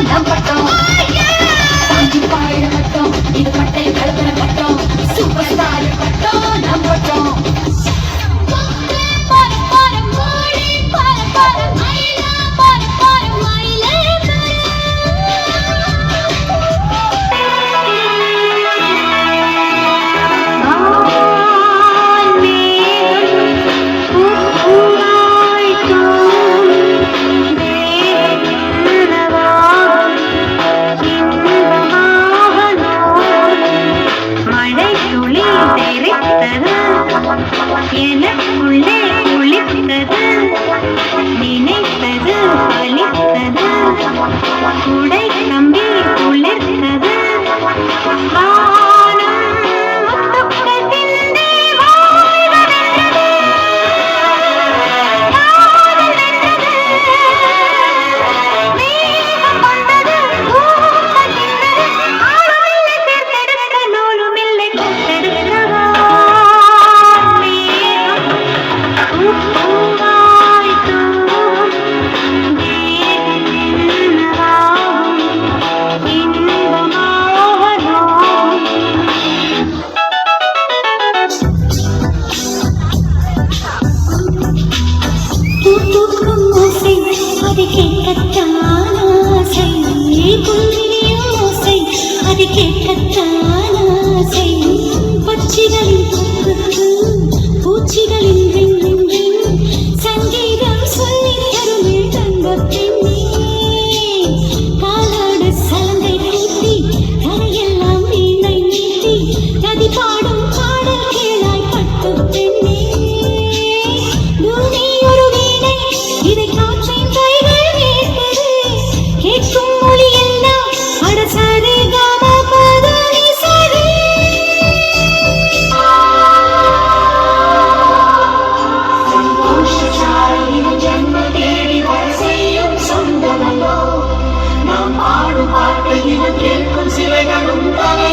நம் பட்டம் தாங்கி பாயிட பட்டம் இது பட்டை கலக்கிற பட்டம் சூப்பர் ஸ்டார் பட்டம் நம் பட்டம் எனக்குள்ளே குளித்தது நினைத்தது பலித்தது குடை கம்பி குளிர்த்தது சங்கீதம் சொல்லி தரும் தங்கப்பெண்ணே காலாடு சலங்கை கூட்டி கரையெல்லாம் வீணை நீட்டி நதி பாடும் பாடல் கேளாய் பட்டு பெண்ணே பூமி ஒரு வீணை இதை காற்றின் கைகள் கேட்பது கேட்கும் மொழி எல்லாம் அடசரே காம பதனி சரி சந்தோஷசாலியின் ஜென்ம தேடி வர செய்யும் சொந்தமல்லோ நாம் பாடும் பாட்டை கேட்கும் சிலைகளும் தலை